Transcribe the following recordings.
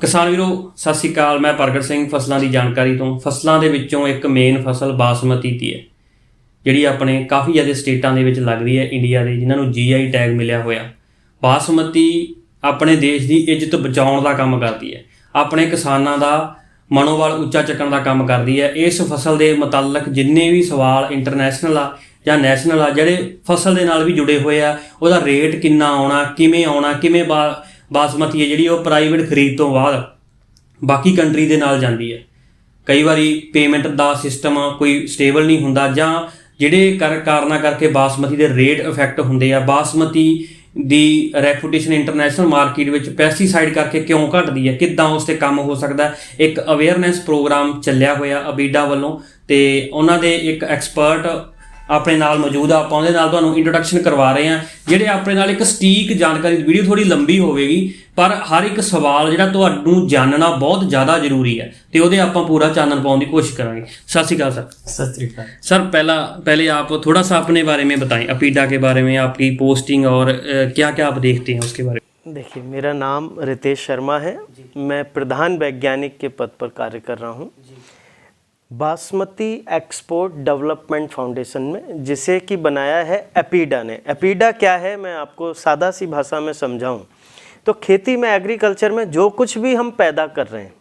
किसान वीरों सत श्री अकाल। मैं प्रगट सिंह फसलों की जानकारी तो फसलों के विचों एक मेन फसल बासमती दी है जिहड़ी अपने काफ़ी ज़्यादा स्टेटां दे विच लगदी है इंडिया के, जिन्होंने GI टैग मिलिया होया। बासमती अपने देश की इज्जत बचाउण का काम करती है, अपने किसानां दा मनोबल उच्चा चुकण का काम करती है। इस फसल के मुतलक जिन्ने भी सवाल इंटरनैशनल आ जां नैशनल आ जिहड़े फसल के नाल भी जुड़े हुए आ, उहदा रेट किन्ना आउणा, किवें आउणा, किवें बासमती है जिहड़ी प्राइवेट खरीद तो बाद बाकी कंट्री के नाल जाती है। कई बारी पेमेंट का सिस्टम कोई स्टेबल नहीं हुंदा जां जिहड़े कारणा करके बासमती के रेट इफैक्ट हुंदे आ। बासमती दी रैपूटेशन इंटरनैशनल मार्केट में पैस्टीसाइड करके क्यों घटदी है, किद्दां उस ते काम हो सकता है। एक अवेयरनैस प्रोग्राम चलिया होया अबीडा वालों ते उन्हां दे एक एक्सपर्ट अपने नाल मौजूद आ। आपां उहदे नाल तुहानूं इंट्रोडक्शन करवा रहे हैं जिहड़े अपने नाल एक सटीक जानकारी। वीडियो थोड़ी लंबी होवेगी पर हर एक सवाल जिहड़ा तुहानूं जानना बहुत ज़्यादा जरूरी है तो उहदे आपां पूरा चानन पाउण दी कोशिश करांगे। सत श्री अकाल सर। सत श्री अकाल सर। पहले आप थोड़ा सा अपने बारे में बताएं, अपीडा के बारे में, आपकी पोस्टिंग और क्या क्या आप देखते हैं उसके बारे में। देखिए, मेरा नाम रितेश शर्मा है। मैं प्रधान वैज्ञानिक के पद पर कार्य कर रहा हूँ बासमती एक्सपोर्ट डेवलपमेंट फाउंडेशन में, जिसे कि बनाया है अपीडा ने। अपीडा क्या है मैं आपको सादा सी भाषा में समझाऊं तो खेती में, एग्रीकल्चर में जो कुछ भी हम पैदा कर रहे हैं,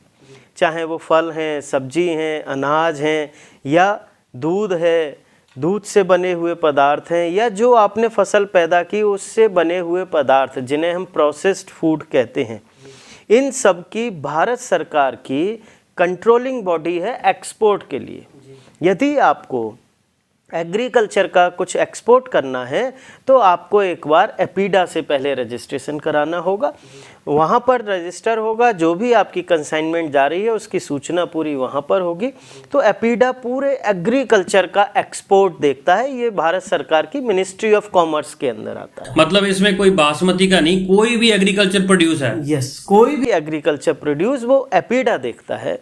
चाहे वो फल हैं, सब्जी हैं, अनाज हैं या दूध है, दूध से बने हुए पदार्थ हैं, या जो आपने फसल पैदा की उससे बने हुए पदार्थ जिन्हें हम प्रोसेस्ड फूड कहते हैं, इन सब की भारत सरकार की कंट्रोलिंग बॉडी है एक्सपोर्ट के लिए। यदि आपको एग्रीकल्चर का कुछ एक्सपोर्ट करना है तो आपको एक बार अपीडा से पहले रजिस्ट्रेशन कराना होगा। वहाँ पर रजिस्टर होगा, जो भी आपकी कंसाइनमेंट जा रही है उसकी सूचना पूरी वहाँ पर होगी। तो अपीडा पूरे एग्रीकल्चर का एक्सपोर्ट देखता है। ये भारत सरकार की मिनिस्ट्री ऑफ कॉमर्स के अंदर आता है। मतलब इसमें कोई बासमती का नहीं, कोई भी एग्रीकल्चर प्रोड्यूस है। यस, कोई भी एग्रीकल्चर प्रोड्यूस वो अपीडा देखता है।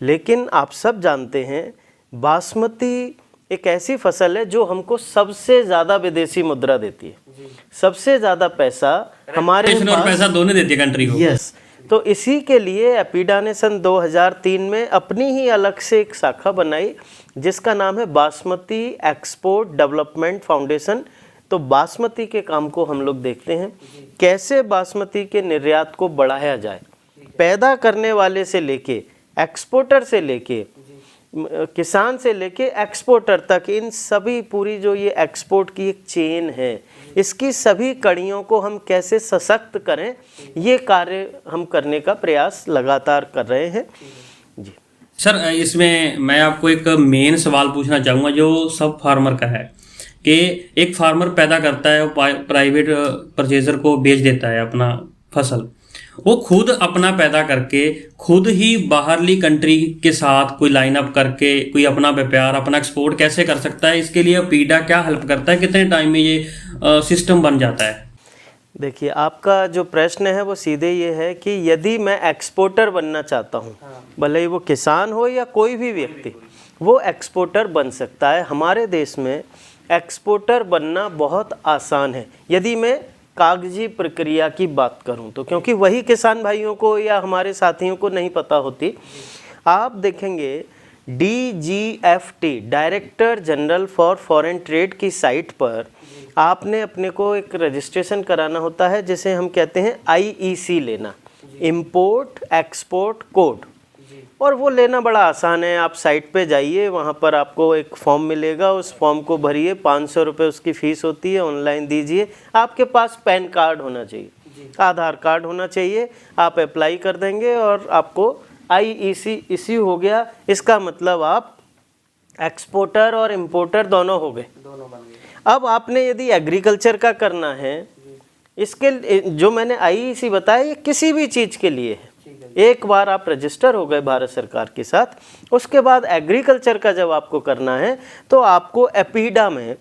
लेकिन आप सब जानते हैं बासमती एक ऐसी फसल है जो हमको सबसे ज़्यादा विदेशी मुद्रा देती है, सबसे ज़्यादा पैसा हमारे पास, और पैसा दोनों देती है कंट्री को। यस, तो इसी के लिए अपीडा ने सन 2003 में अपनी ही अलग से एक शाखा बनाई जिसका नाम है बासमती एक्सपोर्ट डेवलपमेंट फाउंडेशन। तो बासमती के काम को हम लोग देखते हैं, कैसे बासमती के निर्यात को बढ़ाया जाए, पैदा करने वाले से लेके, एक्सपोर्टर से लेके, किसान से लेके एक्सपोर्टर तक, इन सभी पूरी जो ये एक्सपोर्ट की एक चेन है, इसकी सभी कड़ियों को हम कैसे सशक्त करें, ये कार्य हम करने का प्रयास लगातार कर रहे हैं जी। सर, इसमें मैं आपको एक मेन सवाल पूछना चाहूँगा जो सब फार्मर का है कि एक फार्मर पैदा करता है, प्राइवेट परचेजर को बेच देता है अपना फसल, वो खुद अपना पैदा करके खुद ही बाहरली कंट्री के साथ कोई लाइन अप करके कोई अपना व्यापार, अपना एक्सपोर्ट कैसे कर सकता है? इसके लिए अपीडा क्या हेल्प करता है? कितने टाइम में ये सिस्टम बन जाता है? देखिए, आपका जो प्रश्न है वो सीधे ये है कि यदि मैं एक्सपोर्टर बनना चाहता हूँ, भले ही वो किसान हो या कोई भी व्यक्ति, वो एक्सपोर्टर बन सकता है। हमारे देश में एक्सपोर्टर बनना बहुत आसान है यदि मैं कागजी प्रक्रिया की बात करूं तो, क्योंकि वही किसान भाइयों को या हमारे साथियों को नहीं पता होती। आप देखेंगे DGFT, director general for foreign trade की साइट पर आपने अपने को एक रजिस्ट्रेशन कराना होता है जिसे हम कहते हैं IEC लेना, इम्पोर्ट एक्सपोर्ट कोड, और वो लेना बड़ा आसान है। आप साइट पे जाइए, वहाँ पर आपको एक फॉर्म मिलेगा, उस फॉर्म को भरिए, 500 रुपये उसकी फ़ीस होती है, ऑनलाइन दीजिए। आपके पास पैन कार्ड होना चाहिए, आधार कार्ड होना चाहिए, आप अप्लाई कर देंगे और आपको IEC इश्यू हो गया। इसका मतलब आप एक्सपोर्टर और इम्पोर्टर दोनों हो गए। अब आपने यदि एग्रीकल्चर का करना है, इसके जो मैंने IEC बताया ये किसी भी चीज़ के लिए है। एक बार आप रजिस्टर हो गए भारत सरकार के साथ, उसके बाद एग्रीकल्चर का जब आपको करना है तो आपको अपीडा में,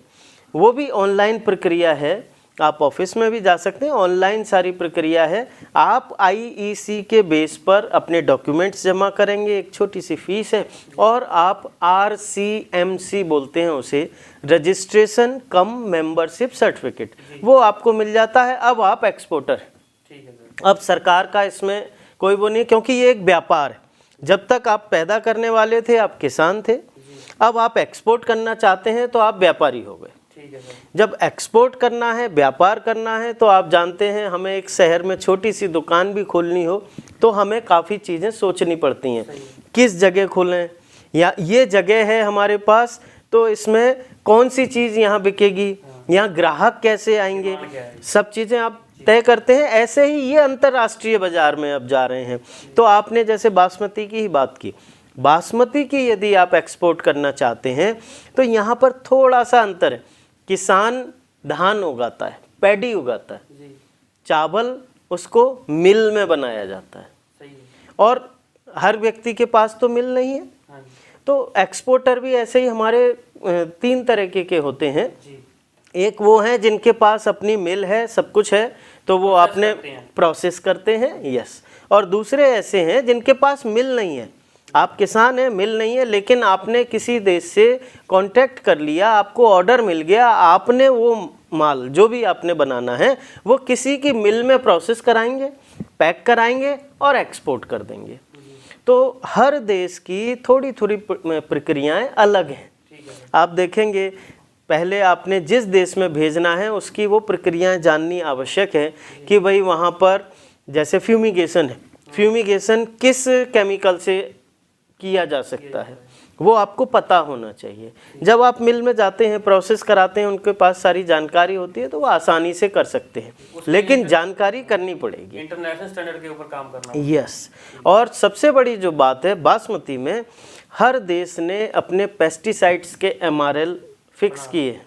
वो भी ऑनलाइन प्रक्रिया है, आप ऑफिस में भी जा सकते हैं, ऑनलाइन सारी प्रक्रिया है। आप IEC के बेस पर अपने डॉक्यूमेंट्स जमा करेंगे, एक छोटी सी फीस है, और आप RCMC बोलते हैं उसे, रजिस्ट्रेशन कम मेंबरशिप सर्टिफिकेट, वो आपको मिल जाता है। अब आप एक्सपोर्टर, अब सरकार का इसमें कोई वो नहीं, क्योंकि ये एक व्यापार है। जब तक आप पैदा करने वाले थे आप किसान थे, अब आप एक्सपोर्ट करना चाहते हैं तो आप व्यापारी हो गए। ठीक है सर। जब एक्सपोर्ट करना है, व्यापार करना है, तो आप जानते हैं हमें एक शहर में छोटी सी दुकान भी खोलनी हो तो हमें काफ़ी चीज़ें सोचनी पड़ती हैं। किस जगह खोलें, या ये जगह है हमारे पास तो इसमें कौन सी चीज़ यहाँ बिकेगी, यहाँ ग्राहक कैसे आएंगे, सब चीज़ें आप तय करते हैं। ऐसे ही ये अंतर्राष्ट्रीय बाजार में अब जा रहे हैं। तो आपने जैसे बासमती की ही बात की, बासमती की यदि आप एक्सपोर्ट करना चाहते हैं तो यहाँ पर थोड़ा सा अंतर है। किसान धान उगाता है, पैडी उगाता है, चावल उसको मिल में बनाया जाता है, और हर व्यक्ति के पास तो मिल नहीं है। तो एक्सपोर्टर भी ऐसे ही हमारे 3 तरीके के होते हैं। एक वो हैं जिनके पास अपनी मिल है, सब कुछ है, तो वो आपने प्रोसेस करते हैं, यस। और दूसरे ऐसे हैं जिनके पास मिल नहीं है, आप किसान हैं, मिल नहीं है, लेकिन आपने किसी देश से कांटेक्ट कर लिया, आपको ऑर्डर मिल गया, आपने वो माल जो भी आपने बनाना है वो किसी की मिल में प्रोसेस कराएंगे, पैक कराएंगे और एक्सपोर्ट कर देंगे। तो हर देश की थोड़ी थोड़ी प्रक्रियाएं अलग हैं। आप देखेंगे पहले आपने जिस देश में भेजना है उसकी वो प्रक्रियाएं जाननी आवश्यक है कि भाई वहाँ पर जैसे फ्यूमिगेशन है, फ्यूमिगेशन किस केमिकल से किया जा सकता है वो आपको पता होना चाहिए। जब आप मिल में जाते हैं, प्रोसेस कराते हैं, उनके पास सारी जानकारी होती है तो वो आसानी से कर सकते हैं, लेकिन जानकारी करनी पड़ेगी, इंटरनेशनल स्टैंडर्ड के ऊपर काम करना। यस। और सबसे बड़ी जो बात है बासमती में, हर देश ने अपने पेस्टिसाइड्स के MRL फिक्स किए हैं।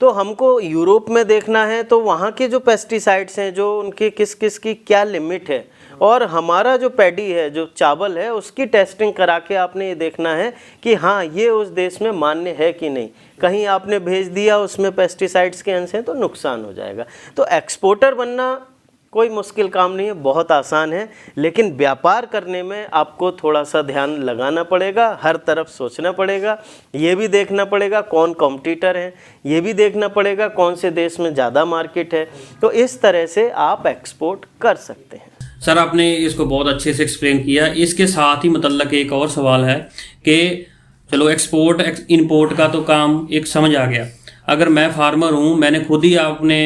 तो हमको यूरोप में देखना है तो वहाँ के जो पेस्टिसाइड्स हैं, जो उनके किस किस की क्या लिमिट है, और हमारा जो पैडी है, जो चावल है, उसकी टेस्टिंग करा के आपने ये देखना है कि हाँ ये उस देश में मान्य है कि नहीं। कहीं आपने भेज दिया उसमें पेस्टिसाइड्स के अंश हैं तो नुकसान हो जाएगा। तो एक्सपोर्टर बनना कोई मुश्किल काम नहीं है, बहुत आसान है, लेकिन व्यापार करने में आपको थोड़ा सा ध्यान लगाना पड़ेगा, हर तरफ सोचना पड़ेगा, ये भी देखना पड़ेगा कौन कॉम्पिटिटर है, ये भी देखना पड़ेगा कौन से देश में ज़्यादा मार्केट है। तो इस तरह से आप एक्सपोर्ट कर सकते हैं। सर आपने इसको बहुत अच्छे से एक्सप्लेन किया। इसके साथ ही मतलब एक और सवाल है कि चलो एक्सपोर्ट इंपोर्ट का तो काम एक समझ आ गया, अगर मैं फार्मर हूँ, मैंने खुद ही आपने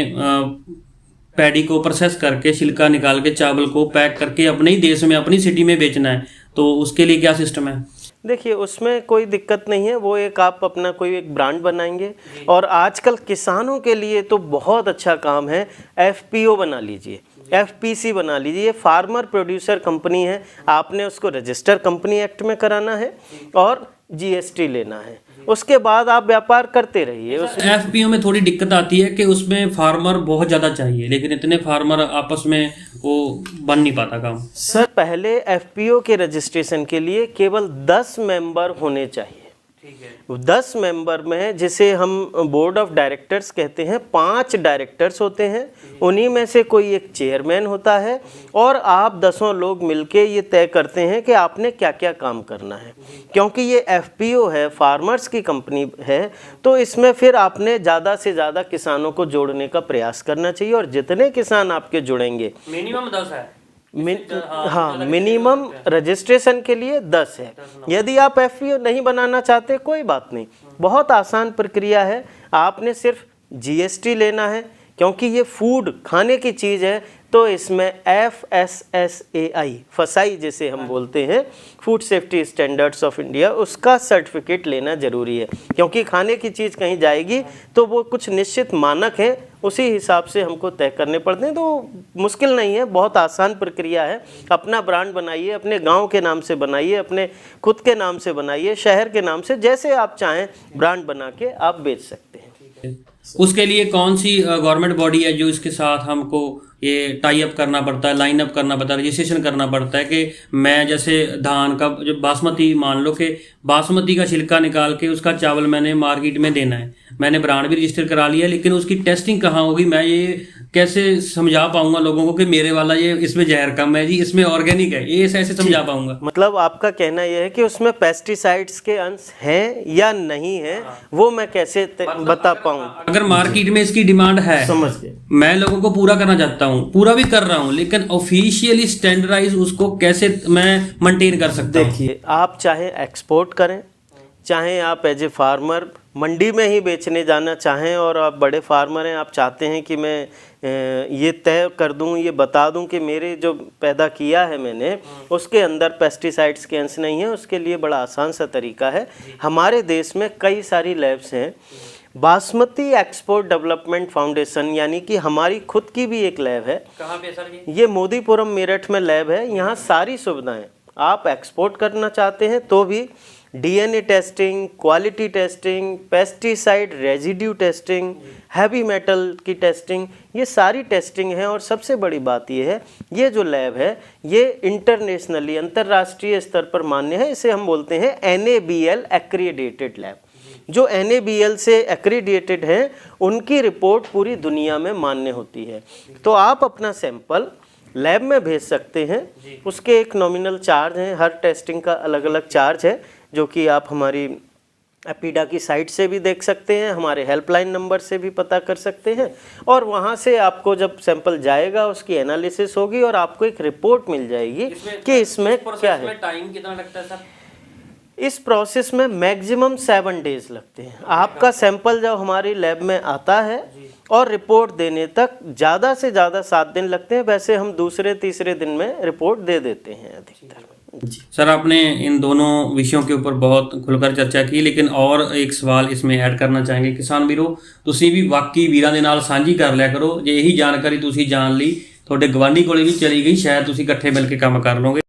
पैडी को प्रोसेस करके छिलका निकाल के चावल को पैक करके अपने ही देश में अपनी सिटी में बेचना है, तो उसके लिए क्या सिस्टम है? देखिए उसमें कोई दिक्कत नहीं है, वो एक आप अपना कोई एक ब्रांड बनाएंगे। और आजकल किसानों के लिए तो बहुत अच्छा काम है, FPO बना लीजिए, FPC बना लीजिए, फार्मर प्रोड्यूसर कंपनी है, आपने उसको रजिस्टर कंपनी एक्ट में कराना है और GST लेना है, उसके बाद आप व्यापार करते रहिए। FPO में थोड़ी दिक्कत आती है कि उसमें फार्मर बहुत ज़्यादा चाहिए, लेकिन इतने फार्मर आपस में वो बन नहीं पाता काम। सर पहले FPO के रजिस्ट्रेशन के लिए केवल 10 मेंबर होने चाहिए। ठीक है। 10 मेंबर में, जिसे हम बोर्ड ऑफ डायरेक्टर्स कहते हैं, 5 डायरेक्टर्स होते हैं, उन्हीं में से कोई एक चेयरमैन होता है, और आप 10 लोग मिलके ये तय करते हैं कि आपने क्या क्या काम करना है। क्योंकि ये FPO है, फार्मर्स की कंपनी है, तो इसमें फिर आपने ज़्यादा से ज़्यादा किसानों को जोड़ने का प्रयास करना चाहिए, और जितने किसान आपके जुड़ेंगे, मिनिमम 10 है। हाँ मिनिमम रजिस्ट्रेशन के लिए 10 है। यदि आप FPO नहीं बनाना चाहते कोई बात नहीं, बहुत आसान प्रक्रिया है, आपने सिर्फ GST लेना है, क्योंकि ये फूड खाने की चीज़ है, तो इसमें FSSAI फसाई जिसे हम बोलते हैं, food safety standards of India, उसका सर्टिफिकेट लेना ज़रूरी है, क्योंकि खाने की चीज़ कहीं जाएगी तो वो कुछ निश्चित मानक हैं, उसी हिसाब से हमको तय करने पड़ते हैं। तो मुश्किल नहीं है, बहुत आसान प्रक्रिया है। अपना ब्रांड बनाइए, अपने गांव के नाम से बनाइए, अपने खुद के नाम से बनाइए, शहर के नाम से, जैसे आप चाहें ब्रांड बना के आप बेच सकते हैं। उसके लिए कौन सी गवर्नमेंट बॉडी है जो इसके साथ हमको ये टाई अप करना पड़ता है, लाइन अप करना पड़ता है, रजिस्ट्रेशन करना पड़ता है कि मैं जैसे धान का जो बासमती, मान लो कि बासमती का छिलका निकाल के उसका चावल मैंने मार्केट में देना है, मैंने ब्रांड भी रजिस्टर करा लिया, लेकिन उसकी टेस्टिंग कहाँ होगी, मैं ये कैसे समझा पाऊंगा लोगों को कि मेरे वाला ये इसमें जहर कम है जी, इसमें ऑर्गेनिक है, ये ऐसे समझा पाऊंगा? मतलब आपका कहना यह है कि उसमें पेस्टिसाइड्स के अंश हैं या नहीं है, वो मैं कैसे बता पाऊँ? अगर मार्केट में इसकी डिमांड है, समझ गए, मैं लोगों को पूरा करना चाहता हूँ, पूरा भी कर रहा हूँ, लेकिन ऑफिशियली स्टैंडर्डाइज उसको कैसे मैं मेंटेन कर सकता हूँ? देखिए, आप चाहे एक्सपोर्ट करें, चाहे आप एज ए फार्मर मंडी में ही बेचने जाना चाहें, और आप बड़े फार्मर हैं, आप चाहते हैं कि मैं ये तय कर दूं, ये बता दूं कि मेरे जो पैदा किया है मैंने उसके अंदर पेस्टिसाइड्स के अंश नहीं है, उसके लिए बड़ा आसान सा तरीका है। हमारे देश में कई सारी लैब्स हैं। बासमती एक्सपोर्ट डेवलपमेंट फाउंडेशन यानी कि हमारी खुद की भी एक लैब है। कहाँ पे सर ये मोदीपुरम मेरठ में लैब है। यहाँ सारी सुविधाएं, आप एक्सपोर्ट करना चाहते हैं तो भी DNA testing, quality testing, pesticide residue testing, heavy metal की टेस्टिंग, ये सारी टेस्टिंग है। और सबसे बड़ी बात ये है, ये जो लैब है ये इंटरनेशनली अंतर्राष्ट्रीय स्तर पर मान्य है। इसे हम बोलते हैं NABL एक्रीडेटेड लैब। जो NABL से एक्रीडेटेड हैं उनकी रिपोर्ट पूरी दुनिया में मान्य होती है। तो आप अपना सैंपल लैब में भेज सकते हैं, उसके एक नॉमिनल चार्ज हैं, हर टेस्टिंग का अलग अलग चार्ज है, जो कि आप हमारी एपीडा की साइट से भी देख सकते हैं, हमारे हेल्पलाइन नंबर से भी पता कर सकते हैं। और वहाँ से आपको जब सैंपल जाएगा उसकी एनालिसिस होगी और आपको एक रिपोर्ट मिल जाएगी कि इसमें क्या है। टाइम कितना लगता है सर? इस प्रोसेस में मैक्सिमम 7 डेज लगते हैं। आपका सैंपल जब हमारी लैब में आता है और रिपोर्ट देने तक ज़्यादा से ज़्यादा 7 दिन लगते हैं। वैसे हम दूसरे तीसरे दिन में रिपोर्ट दे देते हैं अधिकतर। सर, आपने इन दोनों विषयों के ऊपर बहुत खुलकर चर्चा की, लेकिन और एक सवाल इसमें ऐड करना चाहेंगे। किसान वीरो, ਤੁਸੀਂ ਵੀ ਬਾਕੀ ਵੀਰਾਂ ਦੇ ਨਾਲ ਸਾਂਝੀ ਕਰ ਲਿਆ ਕਰੋ। ਜੇ ਇਹੀ ਜਾਣਕਾਰੀ ਤੁਸੀਂ ਜਾਣ ਲਈ ਤੁਹਾਡੇ ਗਵਾਂਢੀ ਕੋਲੇ ਵੀ ਚਲੀ ਗਈ, ਸ਼ਾਇਦ ਤੁਸੀਂ ਇਕੱਠੇ ਮਿਲ ਕੇ ਕੰਮ ਕਰ ਲਓਗੇ।